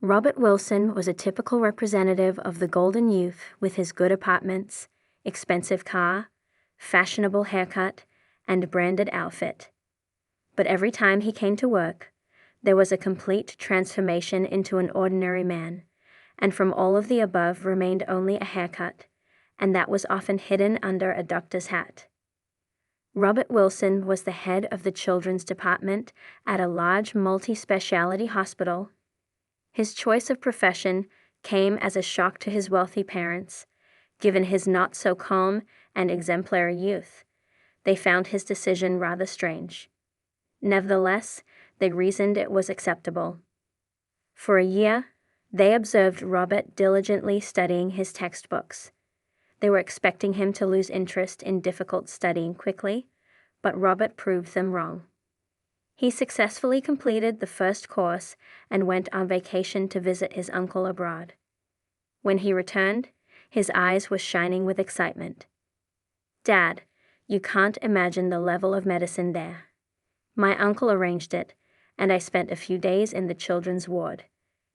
Robert Wilson was a typical representative of the golden youth with his good apartments, expensive car, fashionable haircut, and branded outfit. But every time he came to work, there was a complete transformation into an ordinary man, and from all of the above remained only a haircut, and that was often hidden under a doctor's hat. Robert Wilson was the head of the children's department at a large multi-specialty hospital. His choice of profession came as a shock to his wealthy parents. Given his not-so-calm and exemplary youth, they found his decision rather strange. Nevertheless, they reasoned it was acceptable. For a year, they observed Robert diligently studying his textbooks. They were expecting him to lose interest in difficult studying quickly, but Robert proved them wrong. He successfully completed the first course and went on vacation to visit his uncle abroad. When he returned, his eyes were shining with excitement. "Dad, you can't imagine the level of medicine there. My uncle arranged it, and I spent a few days in the children's ward.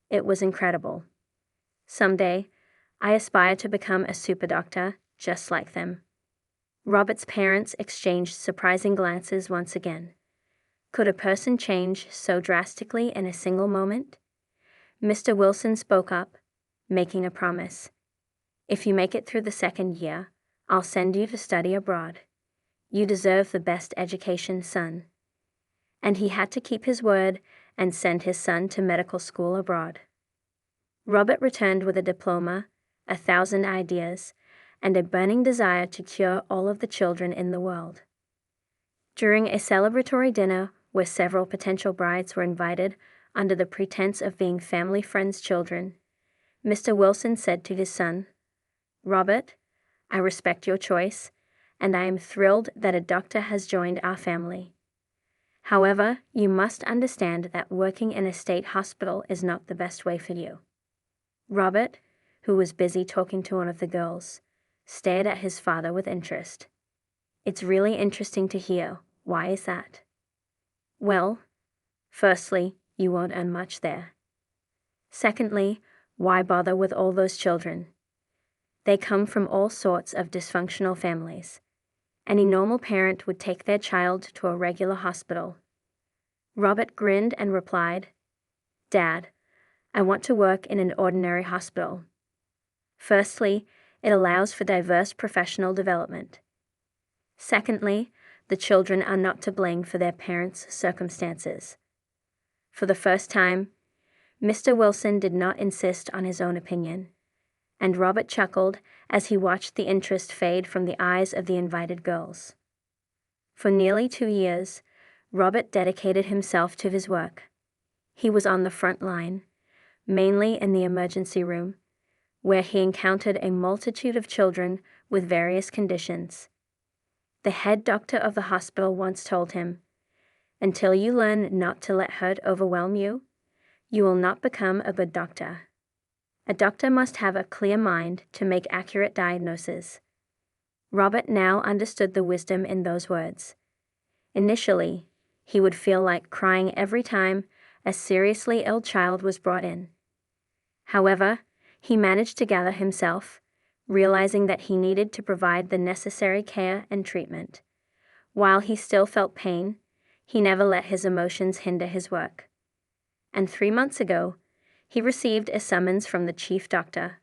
It was incredible. Someday, I aspire to become a super doctor just like them." Robert's parents exchanged surprising glances once again. Could a person change so drastically in a single moment? Mr. Wilson spoke up, making a promise. "If you make it through the second year, I'll send you to study abroad. You deserve the best education, son." And he had to keep his word and send his son to medical school abroad. Robert returned with a diploma, 1,000 ideas, and a burning desire to cure all of the children in the world. During a celebratory dinner where several potential brides were invited under the pretense of being family friends' children, Mr. Wilson said to his son, "Robert, I respect your choice, and I am thrilled that a doctor has joined our family. However, you must understand that working in a state hospital is not the best way for you." Robert, who was busy talking to one of the girls, stared at his father with interest. "It's really interesting to hear. Why is that?" "Well, firstly, you won't earn much there. Secondly, why bother with all those children? They come from all sorts of dysfunctional families. Any normal parent would take their child to a regular hospital." Robert grinned and replied, "Dad, I want to work in an ordinary hospital. Firstly, it allows for diverse professional development. Secondly, the children are not to blame for their parents' circumstances." For the first time, Mr. Wilson did not insist on his own opinion, and Robert chuckled as he watched the interest fade from the eyes of the invited girls. For nearly 2 years, Robert dedicated himself to his work. He was on the front line, mainly in the emergency room, where he encountered a multitude of children with various conditions. The head doctor of the hospital once told him, "Until you learn not to let hurt overwhelm you, you will not become a good doctor. A doctor must have a clear mind to make accurate diagnoses." Robert now understood the wisdom in those words. Initially, he would feel like crying every time a seriously ill child was brought in. However, he managed to gather himself, realizing that he needed to provide the necessary care and treatment. While he still felt pain, he never let his emotions hinder his work. And 3 months ago, he received a summons from the chief doctor.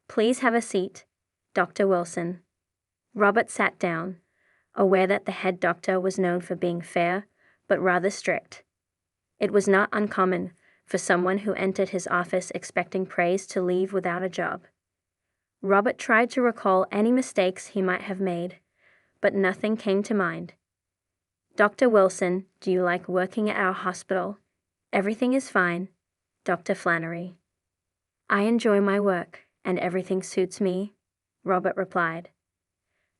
"Please have a seat, Dr. Wilson." Robert sat down, aware that the head doctor was known for being fair, but rather strict. It was not uncommon for someone who entered his office expecting praise to leave without a job. Robert tried to recall any mistakes he might have made, but nothing came to mind. "Dr. Wilson, do you like working at our hospital?" "Everything is fine, Dr. Flannery." "I enjoy my work, and everything suits me," Robert replied.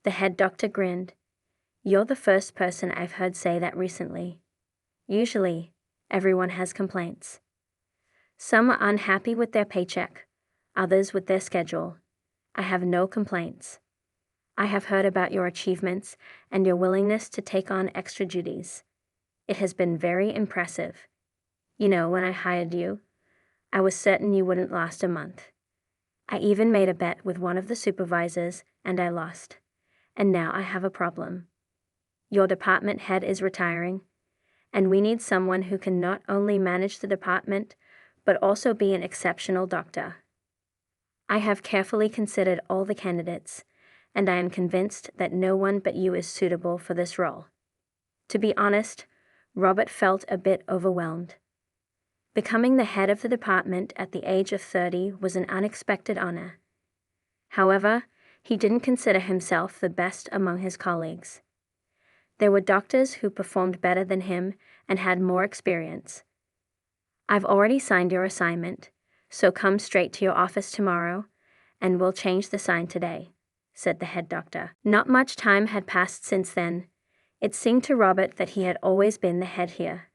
The head doctor grinned. "You're the first person I've heard say that recently. Usually, everyone has complaints. Some are unhappy with their paycheck, others with their schedule. I have no complaints. I have heard about your achievements and your willingness to take on extra duties. It has been very impressive. You know, when I hired you, I was certain you wouldn't last a month. I even made a bet with one of the supervisors, and I lost. And now I have a problem. Your department head is retiring, and we need someone who can not only manage the department, but also be an exceptional doctor. I have carefully considered all the candidates, and I am convinced that no one but you is suitable for this role. To be honest, Robert felt a bit overwhelmed. Becoming the head of the department at the age of 30 was an unexpected honor. However, he didn't consider himself the best among his colleagues. There were doctors who performed better than him and had more experience. I've already signed your assignment, so come straight to your office tomorrow, and we'll change the sign today, said the head doctor. Not much time had passed since then. It seemed to Robert that he had always been the head here.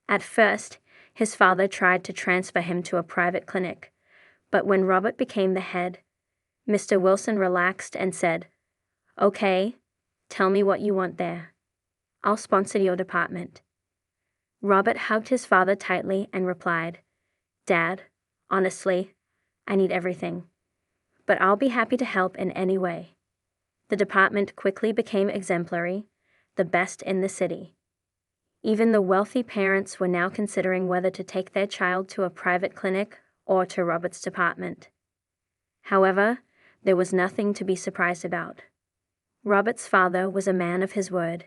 At first, his father tried to transfer him to a private clinic, but when Robert became the head, Mr. Wilson relaxed and said, "Okay, tell me what you want there. I'll sponsor your department." Robert hugged his father tightly and replied, "Dad, honestly, I need everything. But I'll be happy to help in any way." The department quickly became exemplary, the best in the city. Even the wealthy parents were now considering whether to take their child to a private clinic or to Robert's department. However, there was nothing to be surprised about. Robert's father was a man of his word,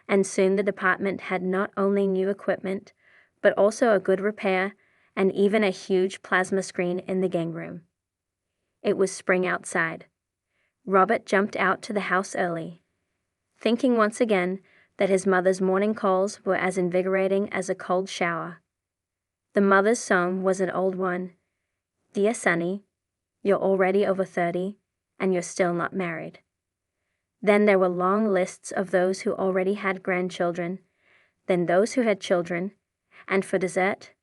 and soon the department had not only new equipment, but also a good repair and even a huge plasma screen in the gang room. It was spring outside. Robert jumped out to the house early, thinking once again that his mother's morning calls were as invigorating as a cold shower. The mother's song was an old one. "Dear Sonny, you're already over 30, and you're still not married." Then there were long lists of those who already had grandchildren, then those who had children, and for dessert,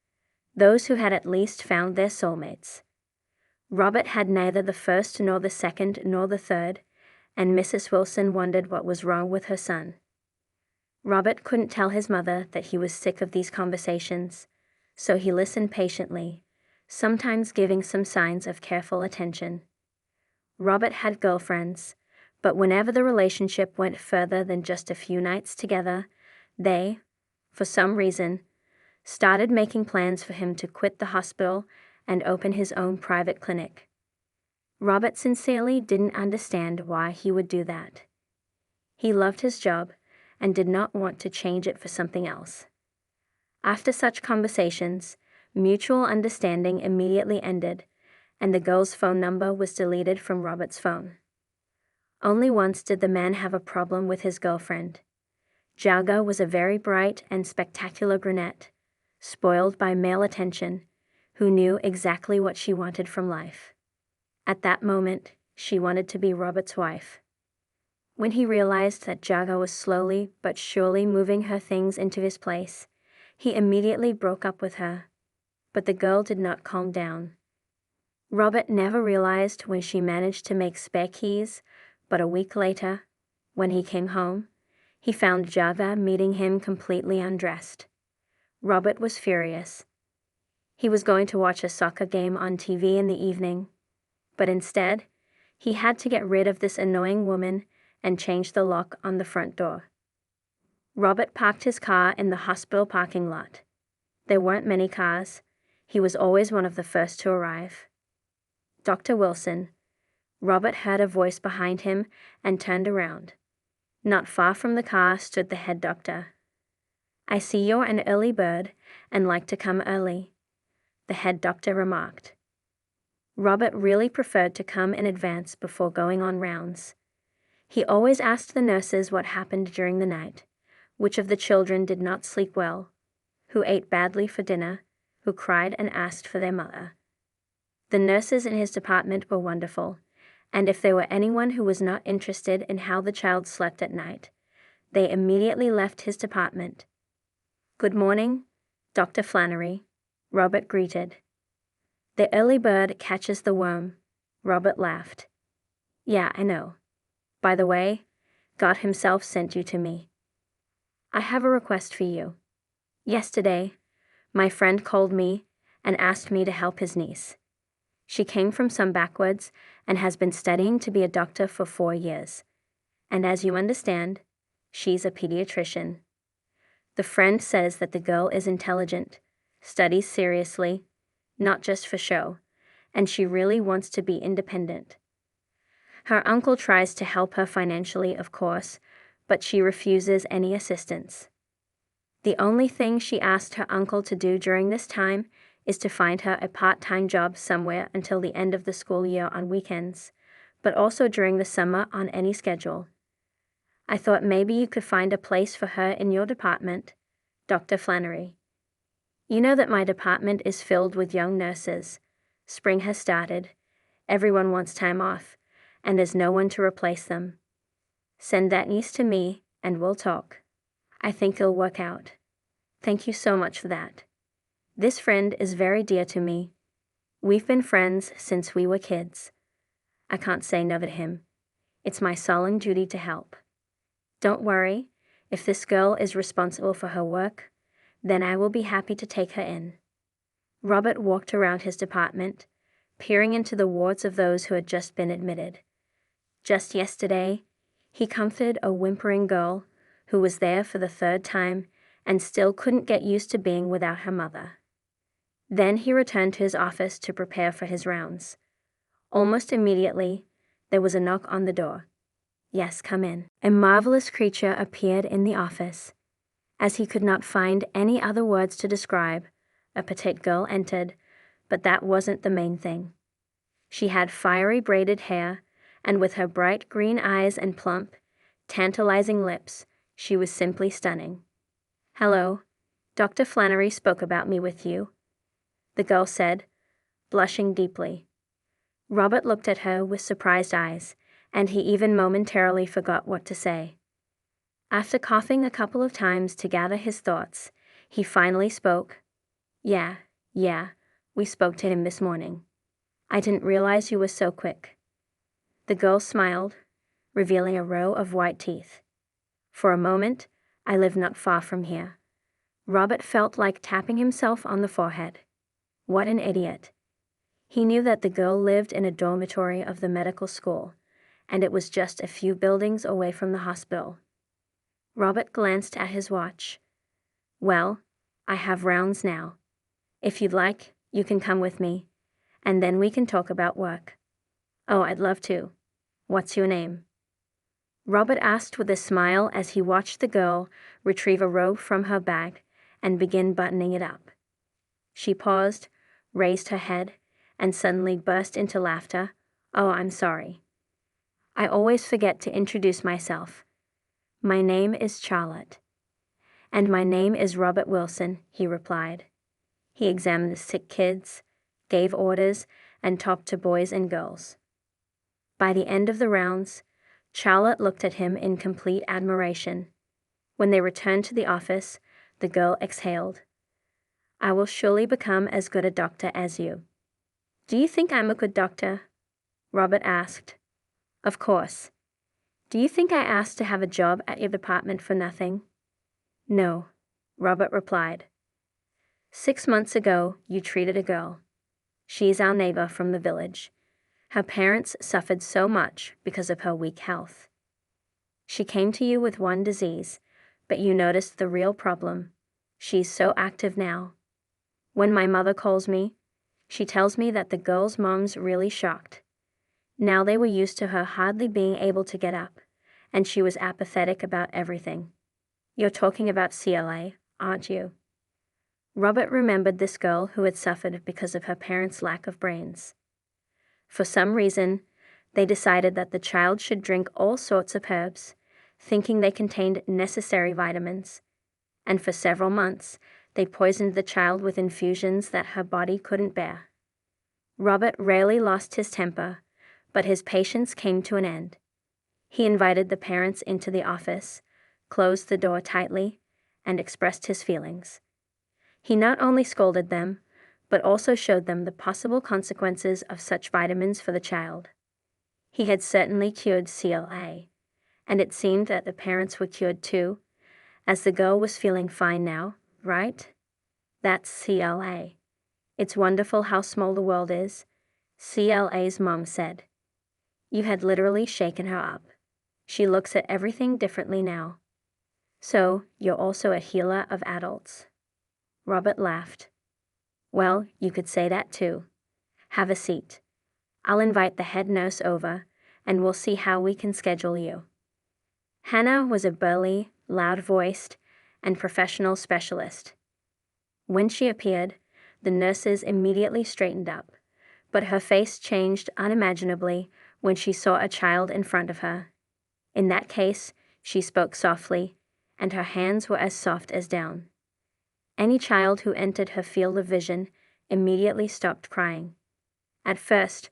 those who had at least found their soulmates. Robert had neither the first nor the second nor the third, and Mrs. Wilson wondered what was wrong with her son. Robert couldn't tell his mother that he was sick of these conversations, so he listened patiently, sometimes giving some signs of careful attention. Robert had girlfriends, but whenever the relationship went further than just a few nights together, they, for some reason, started making plans for him to quit the hospital and open his own private clinic. Robert sincerely didn't understand why he would do that. He loved his job and did not want to change it for something else. After such conversations, mutual understanding immediately ended, and the girl's phone number was deleted from Robert's phone. Only once did the man have a problem with his girlfriend. Jaga was a very bright and spectacular brunette, spoiled by male attention, who knew exactly what she wanted from life. At that moment, she wanted to be Robert's wife. When he realized that Jaga was slowly but surely moving her things into his place, he immediately broke up with her. But the girl did not calm down. Robert never realized when she managed to make spare keys, but a week later, when he came home, he found Jaga meeting him completely undressed. Robert was furious. He was going to watch a soccer game on TV in the evening, but instead, he had to get rid of this annoying woman and change the lock on the front door. Robert parked his car in the hospital parking lot. There weren't many cars. He was always one of the first to arrive. "Dr. Wilson." Robert heard a voice behind him and turned around. Not far from the car stood the head doctor. "I see you're an early bird and like to come early," the head doctor remarked. Robert really preferred to come in advance before going on rounds. He always asked the nurses what happened during the night, which of the children did not sleep well, who ate badly for dinner, who cried and asked for their mother. The nurses in his department were wonderful, and if there were anyone who was not interested in how the child slept at night, they immediately left his department. "Good morning, Dr. Flannery," Robert greeted. "The early bird catches the worm," Robert laughed. "Yeah, I know. By the way, God himself sent you to me. I have a request for you. Yesterday, my friend called me and asked me to help his niece. She came from some backwoods and has been studying to be a doctor for 4 years. And as you understand, she's a pediatrician. The friend says that the girl is intelligent, studies seriously, not just for show, and she really wants to be independent. Her uncle tries to help her financially, of course, but she refuses any assistance. The only thing she asked her uncle to do during this time is to find her a part-time job somewhere until the end of the school year on weekends, but also during the summer on any schedule. I thought maybe you could find a place for her in your department, Dr. Flannery. You know that my department is filled with young nurses. Spring has started. Everyone wants time off, and there's no one to replace them. Send that niece to me, and we'll talk. I think it'll work out. Thank you so much for that. This friend is very dear to me. We've been friends since we were kids. I can't say no to him. It's my solemn duty to help. Don't worry, if this girl is responsible for her work, then I will be happy to take her in. Robert walked around his department, peering into the wards of those who had just been admitted. Just yesterday, he comforted a whimpering girl who was there for the 3rd time and still couldn't get used to being without her mother. Then he returned to his office to prepare for his rounds. Almost immediately, there was a knock on the door. Yes, come in. A marvelous creature appeared in the office. As he could not find any other words to describe, a petite girl entered, but that wasn't the main thing. She had fiery braided hair, and with her bright green eyes and plump, tantalizing lips, she was simply stunning. Hello, Dr. Flannery spoke about me with you, the girl said, blushing deeply. Robert looked at her with surprised eyes, and he even momentarily forgot what to say. After coughing a couple of times to gather his thoughts, he finally spoke. Yeah, we spoke to him this morning. I didn't realize you were so quick. The girl smiled, revealing a row of white teeth. For a moment, I live not far from here. Robert felt like tapping himself on the forehead. What an idiot. He knew that the girl lived in a dormitory of the medical school, and it was just a few buildings away from the hospital. Robert glanced at his watch. Well, I have rounds now. If you'd like, you can come with me, and then we can talk about work. Oh, I'd love to. What's your name? Robert asked with a smile as he watched the girl retrieve a robe from her bag and begin buttoning it up. She paused, raised her head, and suddenly burst into laughter. Oh, I'm sorry. I always forget to introduce myself. My name is Charlotte. And my name is Robert Wilson, he replied. He examined the sick kids, gave orders, and talked to boys and girls. By the end of the rounds, Charlotte looked at him in complete admiration. When they returned to the office, the girl exhaled. I will surely become as good a doctor as you. Do you think I'm a good doctor? Robert asked. Of course. Do you think I asked to have a job at your department for nothing? No, Robert replied. 6 months ago, you treated a girl. She's our neighbor from the village. Her parents suffered so much because of her weak health. She came to you with one disease, but you noticed the real problem. She's so active now. When my mother calls me, she tells me that the girl's mom's really shocked. Now they were used to her hardly being able to get up, and she was apathetic about everything. You're talking about CLA, aren't you? Robert remembered this girl who had suffered because of her parents' lack of brains. For some reason, they decided that the child should drink all sorts of herbs, thinking they contained necessary vitamins, and for several months, they poisoned the child with infusions that her body couldn't bear. Robert rarely lost his temper, but his patience came to an end. He invited the parents into the office, closed the door tightly, and expressed his feelings. He not only scolded them, but also showed them the possible consequences of such vitamins for the child. He had certainly cured CLA, and it seemed that the parents were cured too, as the girl was feeling fine now, right? That's CLA. It's wonderful how small the world is, CLA's mom said. You had literally shaken her up. She looks at everything differently now. So, you're also a healer of adults. Robert laughed. Well, you could say that too. Have a seat. I'll invite the head nurse over, and we'll see how we can schedule you. Hannah was a burly, loud-voiced, and professional specialist. When she appeared, the nurses immediately straightened up, but her face changed unimaginably when she saw a child in front of her. In that case, she spoke softly, and her hands were as soft as down. Any child who entered her field of vision immediately stopped crying. At first,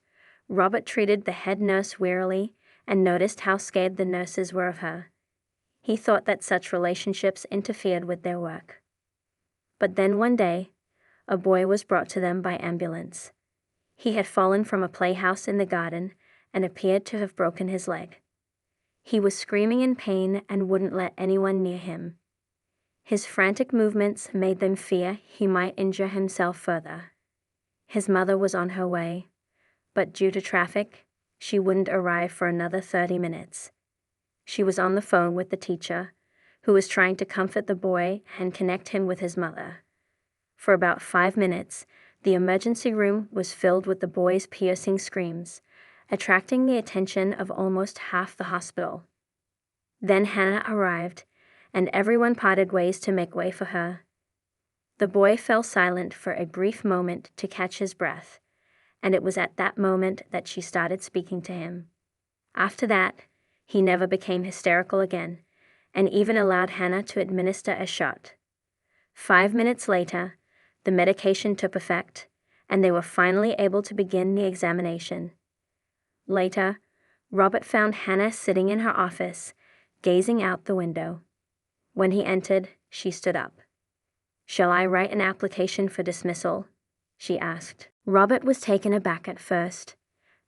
Robert treated the head nurse wearily and noticed how scared the nurses were of her. He thought that such relationships interfered with their work. But then one day, a boy was brought to them by ambulance. He had fallen from a playhouse in the garden and appeared to have broken his leg. He was screaming in pain and wouldn't let anyone near him. His frantic movements made them fear he might injure himself further. His mother was on her way, but due to traffic, she wouldn't arrive for another 30 minutes. She was on the phone with the teacher, who was trying to comfort the boy and connect him with his mother. For about 5 minutes, the emergency room was filled with the boy's piercing screams, attracting the attention of almost half the hospital. Then Hannah arrived, and everyone parted ways to make way for her. The boy fell silent for a brief moment to catch his breath, and it was at that moment that she started speaking to him. After that, he never became hysterical again, and even allowed Hannah to administer a shot. 5 minutes later, the medication took effect, and they were finally able to begin the examination. Later, Robert found Hannah sitting in her office, gazing out the window. When he entered, she stood up. "Shall I write an application for dismissal?" she asked. Robert was taken aback at first,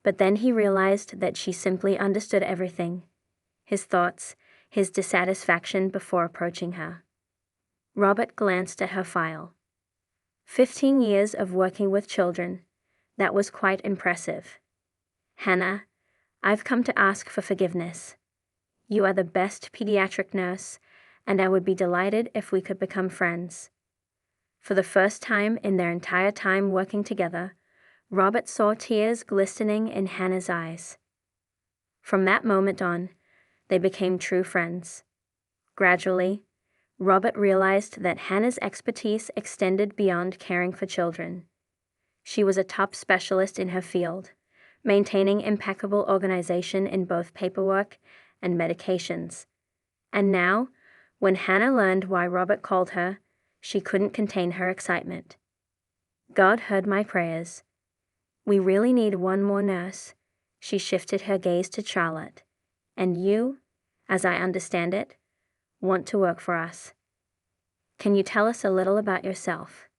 but then he realized that she simply understood everything, his thoughts, his dissatisfaction before approaching her. Robert glanced at her file. 15 years of working with children. That was quite impressive. Hannah, I've come to ask for forgiveness. You are the best pediatric nurse, and I would be delighted if we could become friends. For the first time in their entire time working together, Robert saw tears glistening in Hannah's eyes. From that moment on, they became true friends. Gradually, Robert realized that Hannah's expertise extended beyond caring for children. She was a top specialist in her field, maintaining impeccable organization in both paperwork and medications. And now, when Hannah learned why Robert called her, she couldn't contain her excitement. God heard my prayers. We really need one more nurse. She shifted her gaze to Charlotte. And you, as I understand it, want to work for us. Can you tell us a little about yourself?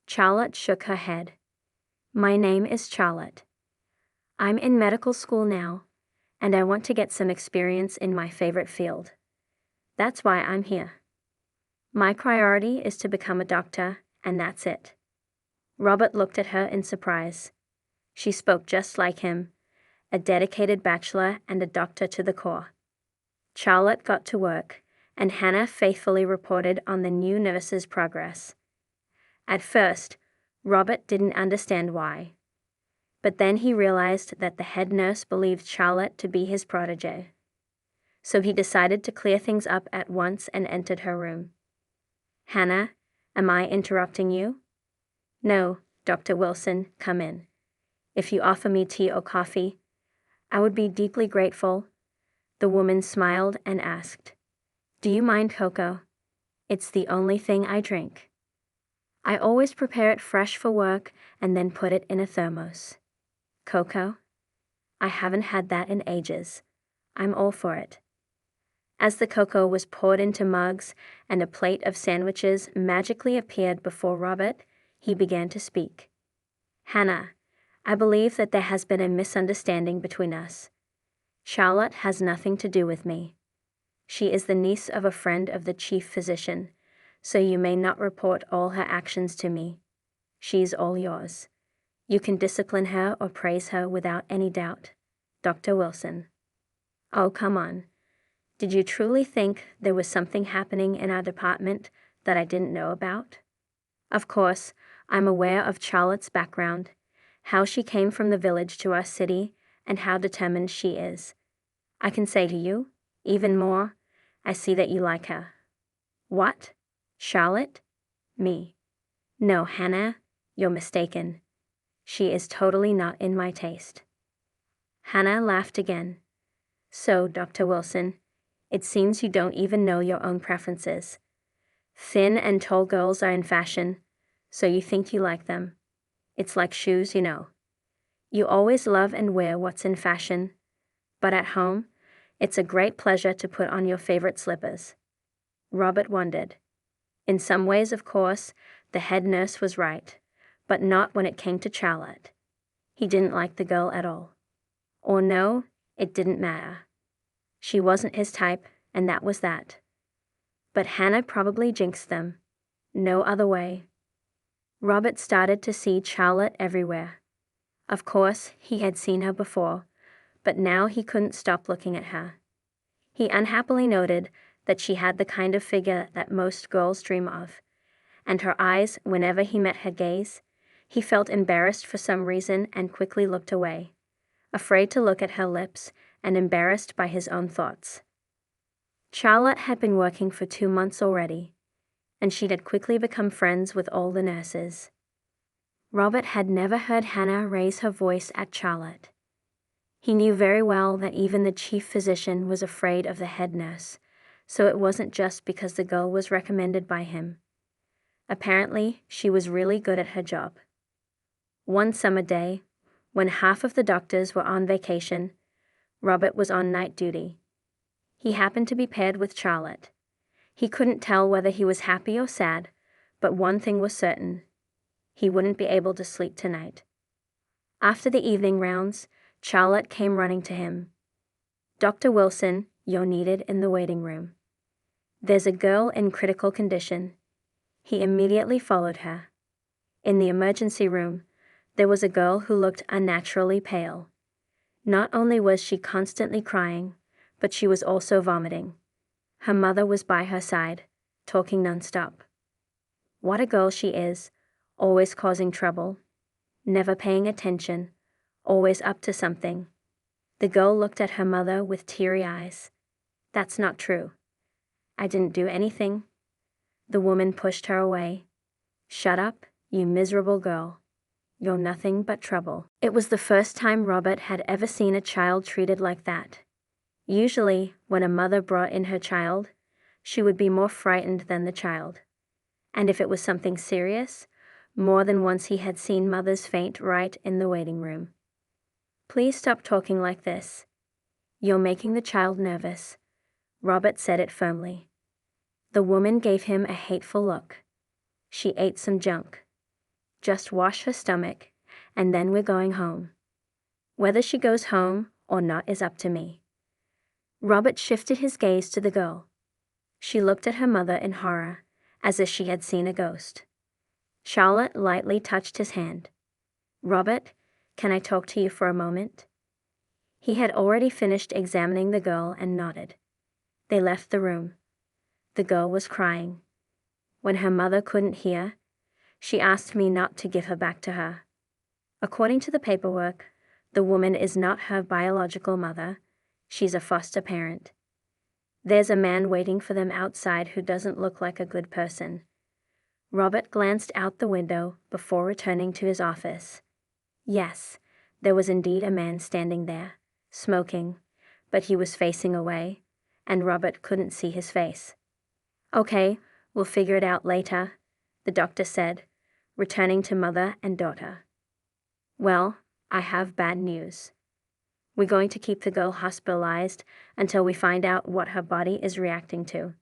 Charlotte shook her head. My name is Charlotte. I'm in medical school now, and I want to get some experience in my favorite field. That's why I'm here. My priority is to become a doctor, and that's it. Robert looked at her in surprise. She spoke just like him, a dedicated bachelor and a doctor to the core. Charlotte got to work, and Hannah faithfully reported on the new nurse's progress. At first, Robert didn't understand why. But then he realized that the head nurse believed Charlotte to be his protégé. So he decided to clear things up at once and entered her room. Hannah, am I interrupting you? No, Dr. Wilson, come in. If you offer me tea or coffee, I would be deeply grateful. The woman smiled and asked, Do you mind cocoa? It's the only thing I drink. I always prepare it fresh for work and then put it in a thermos. Cocoa? I haven't had that in ages. I'm all for it. As the cocoa was poured into mugs and a plate of sandwiches magically appeared before Robert, he began to speak. Hannah, I believe that there has been a misunderstanding between us. Charlotte has nothing to do with me. She is the niece of a friend of the chief physician, so you may not report all her actions to me. She's all yours. You can discipline her or praise her without any doubt. Dr. Wilson. Oh, come on. Did you truly think there was something happening in our department that I didn't know about? Of course, I'm aware of Charlotte's background, how she came from the village to our city, and how determined she is. I can say to you, even more, I see that you like her. What? Charlotte? Me. No, Hannah, you're mistaken. She is totally not in my taste. Hannah laughed again. So, Dr. Wilson, it seems you don't even know your own preferences. Thin and tall girls are in fashion, so you think you like them. It's like shoes, you know. You always love and wear what's in fashion, but at home, it's a great pleasure to put on your favorite slippers. Robert wondered. In some ways, of course, the head nurse was right, but not when it came to Charlotte. He didn't like the girl at all. Or no, it didn't matter. She wasn't his type, and that was that. But Hannah probably jinxed them. No other way. Robert started to see Charlotte everywhere. Of course, he had seen her before, but now he couldn't stop looking at her. He unhappily noted that she had the kind of figure that most girls dream of, and her eyes, whenever he met her gaze, he felt embarrassed for some reason and quickly looked away, afraid to look at her lips and embarrassed by his own thoughts. Charlotte had been working for 2 months already, and she had quickly become friends with all the nurses. Robert had never heard Hannah raise her voice at Charlotte. He knew very well that even the chief physician was afraid of the head nurse, so it wasn't just because the girl was recommended by him. Apparently, she was really good at her job. One summer day, when half of the doctors were on vacation, Robert was on night duty. He happened to be paired with Charlotte. He couldn't tell whether he was happy or sad, but one thing was certain. He wouldn't be able to sleep tonight. After the evening rounds, Charlotte came running to him. Dr. Wilson, you're needed in the waiting room. There's a girl in critical condition. He immediately followed her. In the emergency room, there was a girl who looked unnaturally pale. Not only was she constantly crying, but she was also vomiting. Her mother was by her side, talking nonstop. What a girl she is, always causing trouble, never paying attention, always up to something. The girl looked at her mother with teary eyes. That's not true. I didn't do anything. The woman pushed her away. Shut up, you miserable girl. You're nothing but trouble. It was the first time Robert had ever seen a child treated like that. Usually, when a mother brought in her child, she would be more frightened than the child. And if it was something serious, more than once he had seen mothers faint right in the waiting room. Please stop talking like this. You're making the child nervous. Robert said it firmly. The woman gave him a hateful look. She ate some junk. Just wash her stomach, and then we're going home. Whether she goes home or not is up to me. Robert shifted his gaze to the girl. She looked at her mother in horror, as if she had seen a ghost. Charlotte lightly touched his hand. Robert, can I talk to you for a moment? He had already finished examining the girl and nodded. They left the room. The girl was crying. When her mother couldn't hear, she asked me not to give her back to her. According to the paperwork, the woman is not her biological mother. She's a foster parent. There's a man waiting for them outside who doesn't look like a good person. Robert glanced out the window before returning to his office. Yes, there was indeed a man standing there, smoking, but he was facing away, and Robert couldn't see his face. Okay, we'll figure it out later, the doctor said, returning to mother and daughter. Well, I have bad news. We're going to keep the girl hospitalized until we find out what her body is reacting to.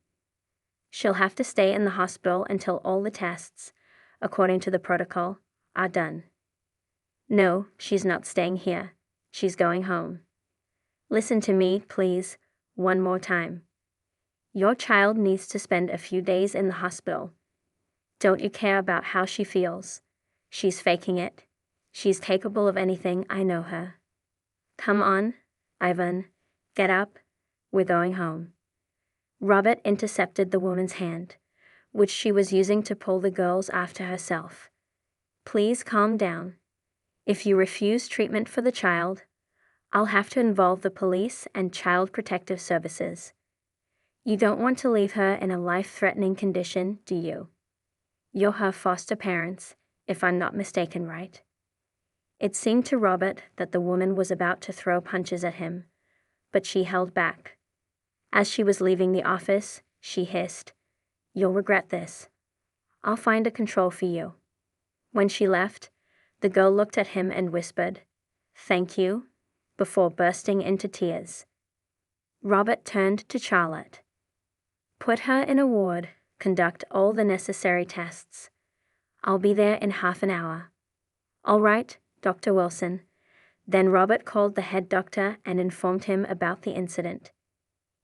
She'll have to stay in the hospital until all the tests, according to the protocol, are done. No, she's not staying here. She's going home. Listen to me, please, one more time. Your child needs to spend a few days in the hospital. Don't you care about how she feels? She's faking it. She's capable of anything, I know her. Come on, Ivan. Get up. We're going home. Robert intercepted the woman's hand, which she was using to pull the girls after herself. Please calm down. If you refuse treatment for the child, I'll have to involve the police and Child Protective Services. You don't want to leave her in a life-threatening condition, do you? You're her foster parents, if I'm not mistaken, right? It seemed to Robert that the woman was about to throw punches at him, but she held back. As she was leaving the office, she hissed, "You'll regret this. I'll find a control for you." When she left, the girl looked at him and whispered, "Thank you," before bursting into tears. Robert turned to Charlotte. "Put her in a ward, conduct all the necessary tests. I'll be there in half an hour." "All right, Dr. Wilson." Then Robert called the head doctor and informed him about the incident.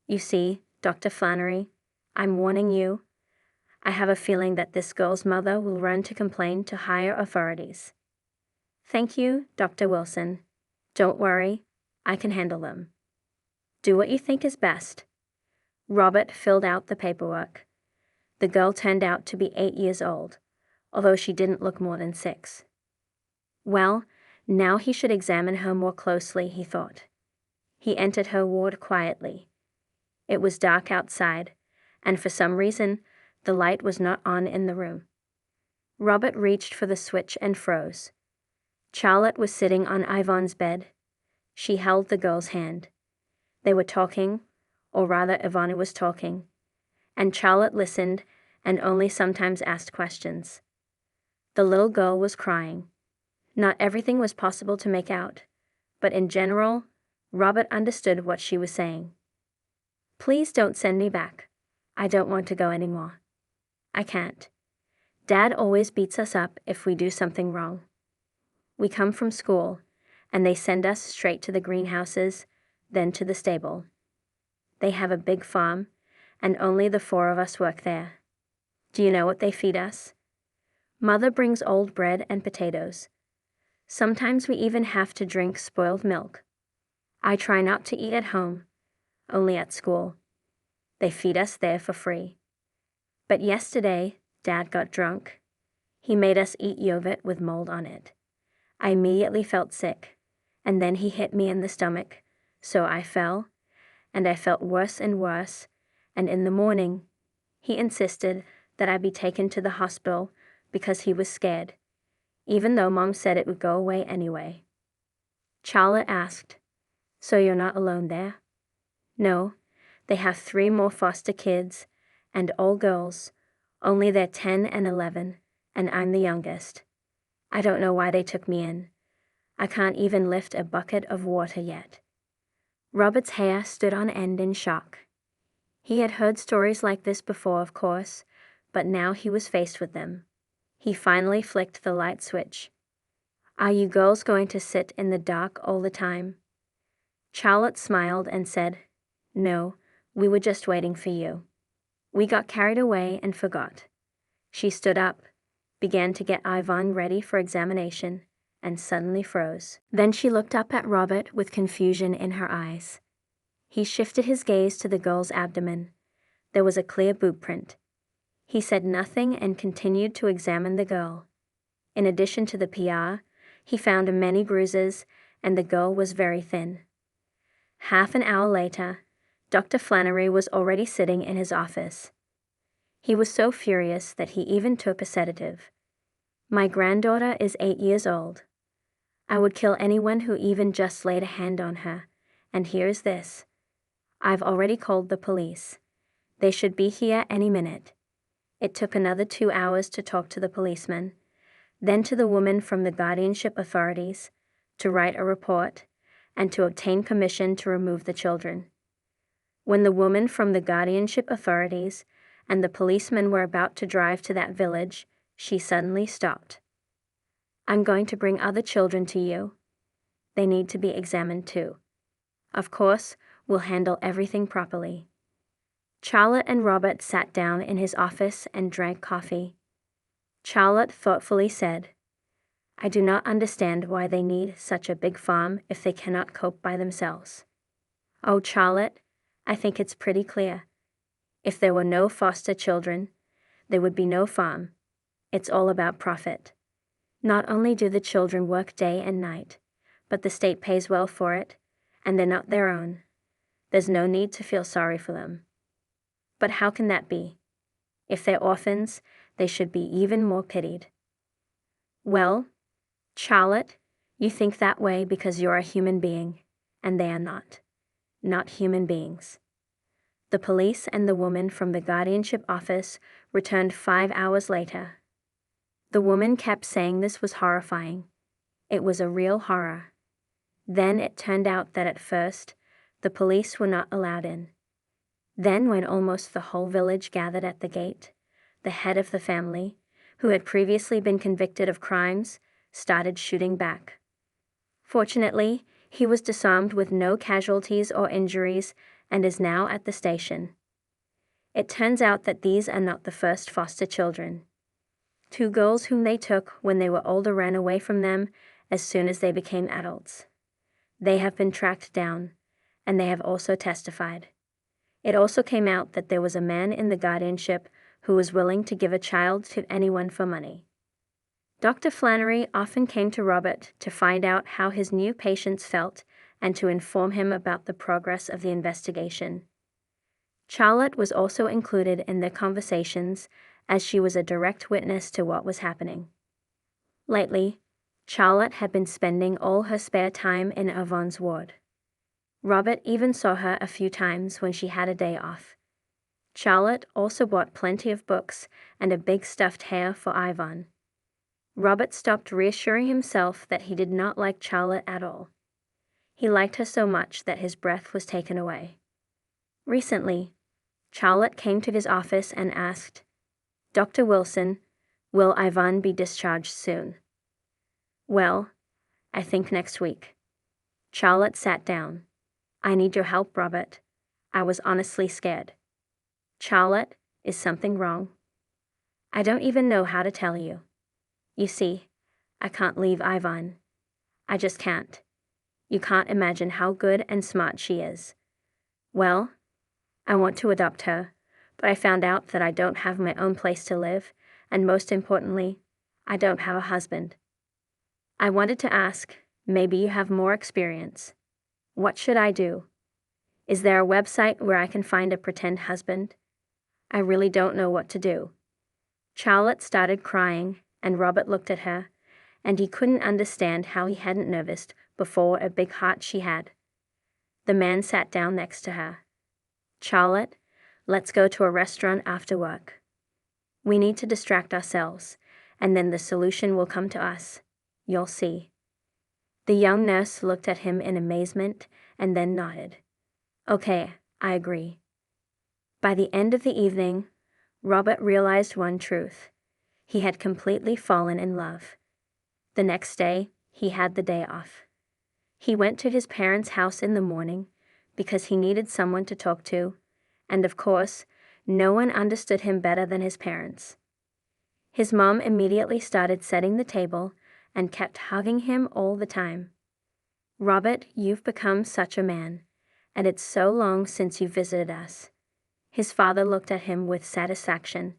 "You see, Dr. Flannery, I'm warning you. I have a feeling that this girl's mother will run to complain to higher authorities." "Thank you, Dr. Wilson. Don't worry, I can handle them." "Do what you think is best." Robert filled out the paperwork. The girl turned out to be 8 years old, although she didn't look more than 6. Well, now he should examine her more closely, he thought. He entered her ward quietly. It was dark outside, and for some reason, the light was not on in the room. Robert reached for the switch and froze. Charlotte was sitting on Ivan's bed. She held the girl's hand. They were talking, or rather Ivana was talking, and Charlotte listened and only sometimes asked questions. The little girl was crying. Not everything was possible to make out, but in general, Robert understood what she was saying. "Please don't send me back. I don't want to go anymore. I can't. Dad always beats us up if we do something wrong. We come from school, and they send us straight to the greenhouses, then to the stable. They have a big farm, and only the 4 of us work there. Do you know what they feed us? Mother brings old bread and potatoes. Sometimes we even have to drink spoiled milk. I try not to eat at home, only at school. They feed us there for free. But yesterday, Dad got drunk. He made us eat yogurt with mold on it. I immediately felt sick, and then he hit me in the stomach, so I fell, and I felt worse and worse, and in the morning, he insisted that I be taken to the hospital because he was scared, even though Mom said it would go away anyway." Charlotte asked, "So you're not alone there?" "No, they have 3 more foster kids, and all girls, only they're 10 and 11, and I'm the youngest. I don't know why they took me in. I can't even lift a bucket of water yet." Robert's hair stood on end in shock. He had heard stories like this before, of course, but now he was faced with them. He finally flicked the light switch. "Are you girls going to sit in the dark all the time?" Charlotte smiled and said, "No, we were just waiting for you. We got carried away and forgot." She stood up, began to get Ivan ready for examination, and suddenly froze. Then she looked up at Robert with confusion in her eyes. He shifted his gaze to the girl's abdomen. There was a clear boob print. He said nothing and continued to examine the girl. In addition to the PR, he found many bruises, and the girl was very thin. Half an hour later, Dr. Flannery was already sitting in his office. He was so furious that he even took a sedative. "My granddaughter is 8 years old. I would kill anyone who even just laid a hand on her, and here's this. I've already called the police. They should be here any minute." It took another 2 hours to talk to the policeman, then to the woman from the guardianship authorities, to write a report, and to obtain permission to remove the children. When the woman from the guardianship authorities and the policeman were about to drive to that village, she suddenly stopped. "I'm going to bring other children to you. They need to be examined too. Of course, we'll handle everything properly." Charlotte and Robert sat down in his office and drank coffee. Charlotte thoughtfully said, I do not understand why they need such a big farm if they cannot cope by themselves. Oh, Charlotte, I think it's pretty clear. If there were no foster children, there would be no farm. It's all about profit. Not only do the children work day and night, but the state pays well for it, and they're not their own. There's no need to feel sorry for them. But how can that be? If they're orphans, they should be even more pitied. Well, Charlotte, you think that way because you're a human being, and they are not. Not human beings. The police and the woman from the guardianship office returned 5 hours later. The woman kept saying this was horrifying. It was a real horror. Then it turned out that at first, the police were not allowed in. Then when almost the whole village gathered at the gate, the head of the family, who had previously been convicted of crimes, started shooting back. Fortunately, he was disarmed with no casualties or injuries and is now at the station. It turns out that these are not the first foster children. 2 girls whom they took when they were older ran away from them as soon as they became adults. They have been tracked down, and they have also testified. It also came out that there was a man in the guardianship who was willing to give a child to anyone for money. Dr. Flannery often came to Robert to find out how his new patients felt and to inform him about the progress of the investigation. Charlotte was also included in their conversations as she was a direct witness to what was happening. Lately, Charlotte had been spending all her spare time in Yvonne's ward. Robert even saw her a few times when she had a day off. Charlotte also bought plenty of books and a big stuffed hare for Yvonne. Robert stopped reassuring himself that he did not like Charlotte at all. He liked her so much that his breath was taken away. Recently, Charlotte came to his office and asked, "Dr. Wilson, will Yvonne be discharged soon?" "Well, I think next week." Charlotte sat down. "I need your help, Robert. I was honestly scared." "Charlotte, is something wrong?" "I don't even know how to tell you. You see, I can't leave Yvonne. I just can't. You can't imagine how good and smart she is. Well, I want to adopt her, but I found out that I don't have my own place to live, and most importantly, I don't have a husband. I wanted to ask, maybe you have more experience. What should I do? Is there a website where I can find a pretend husband? I really don't know what to do." Charlotte started crying, and Robert looked at her, and he couldn't understand how he hadn't noticed before a big heart she had. The man sat down next to her. "Charlotte, let's go to a restaurant after work. We need to distract ourselves, and then the solution will come to us. You'll see." The young nurse looked at him in amazement and then nodded. "Okay, I agree." By the end of the evening, Robert realized one truth. He had completely fallen in love. The next day, he had the day off. He went to his parents' house in the morning because he needed someone to talk to, and of course, no one understood him better than his parents. His mom immediately started setting the table and kept hugging him all the time. "Robert, you've become such a man, and it's so long since you visited us." His father looked at him with satisfaction.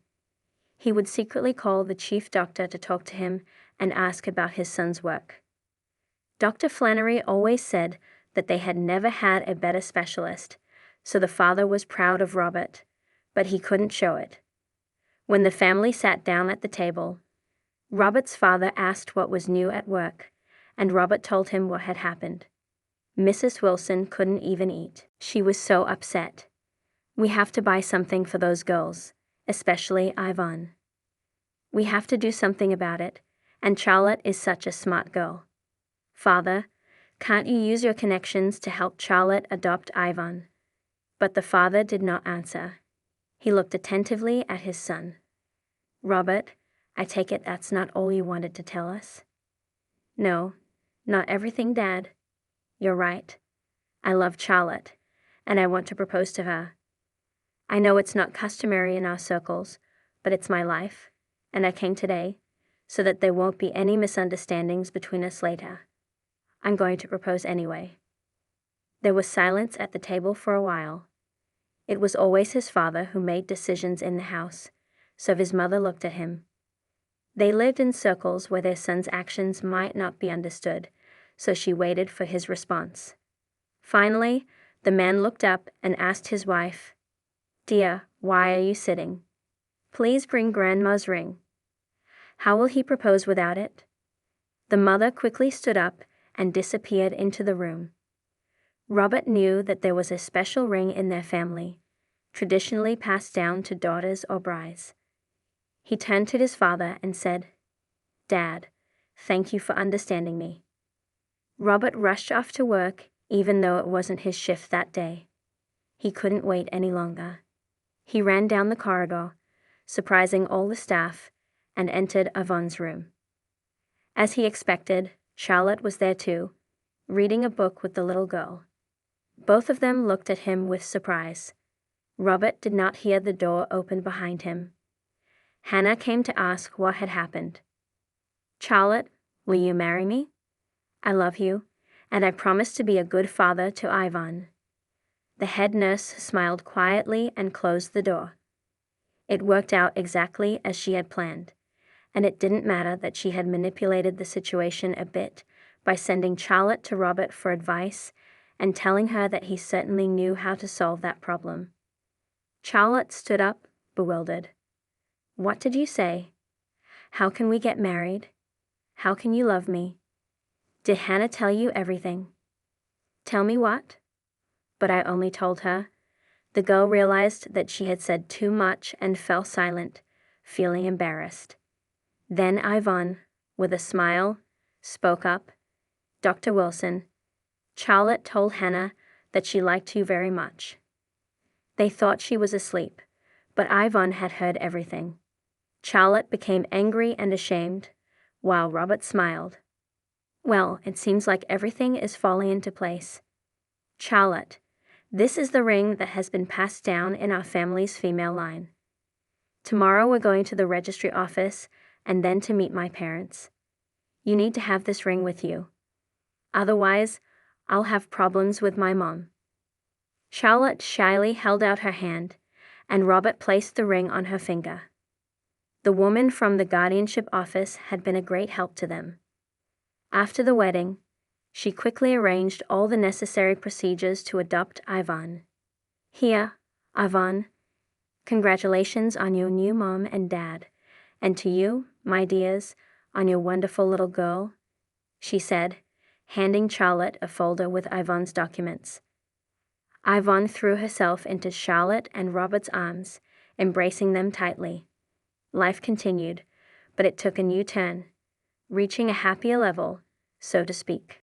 He would secretly call the chief doctor to talk to him and ask about his son's work. Dr. Flannery always said that they had never had a better specialist, so the father was proud of Robert, but he couldn't show it. When the family sat down at the table, Robert's father asked what was new at work, and Robert told him what had happened. Mrs. Wilson couldn't even eat. She was so upset. "We have to buy something for those girls, especially Yvonne. We have to do something about it, and Charlotte is such a smart girl. Father, can't you use your connections to help Charlotte adopt Yvonne?" But the father did not answer. He looked attentively at his son. "Robert, I take it that's not all you wanted to tell us?" "No, not everything, Dad. You're right. I love Charlotte, and I want to propose to her. I know it's not customary in our circles, but it's my life, and I came today, so that there won't be any misunderstandings between us later. I'm going to propose anyway." There was silence at the table for a while. It was always his father who made decisions in the house, so his mother looked at him. They lived in circles where their son's actions might not be understood, so she waited for his response. Finally, the man looked up and asked his wife, "Dear, why are you sitting? Please bring Grandma's ring." "How will he propose without it?" The mother quickly stood up and disappeared into the room. Robert knew that there was a special ring in their family, traditionally passed down to daughters or brides. He turned to his father and said, "Dad, thank you for understanding me." Robert rushed off to work, even though it wasn't his shift that day. He couldn't wait any longer. He ran down the corridor, surprising all the staff, and entered Yvonne's room. As he expected, Charlotte was there too, reading a book with the little girl. Both of them looked at him with surprise. Robert did not hear the door open behind him. Hannah came to ask what had happened. "Charlotte, will you marry me? I love you, and I promise to be a good father to Yvonne." The head nurse smiled quietly and closed the door. It worked out exactly as she had planned, and it didn't matter that she had manipulated the situation a bit by sending Charlotte to Robert for advice and telling her that he certainly knew how to solve that problem. Charlotte stood up, bewildered. "What did you say? How can we get married? How can you love me? Did Hannah tell you everything?" "Tell me what?" But I only told her. The girl realized that she had said too much and fell silent, feeling embarrassed. Then Yvonne, with a smile, spoke up. "Dr. Wilson, Charlotte told Hannah that she liked you very much." They thought she was asleep, but Yvonne had heard everything. Charlotte became angry and ashamed, while Robert smiled. "Well, it seems like everything is falling into place. Charlotte, this is the ring that has been passed down in our family's female line. Tomorrow we're going to the registry office and then to meet my parents. You need to have this ring with you. Otherwise, I'll have problems with my mom." Charlotte shyly held out her hand, and Robert placed the ring on her finger. The woman from the guardianship office had been a great help to them. After the wedding, she quickly arranged all the necessary procedures to adopt Yvonne. "Here, Yvonne, congratulations on your new mom and dad, and to you, my dears, on your wonderful little girl," she said, handing Charlotte a folder with Yvonne's documents. Yvonne threw herself into Charlotte and Robert's arms, embracing them tightly. Life continued, but it took a new turn, reaching a happier level, so to speak.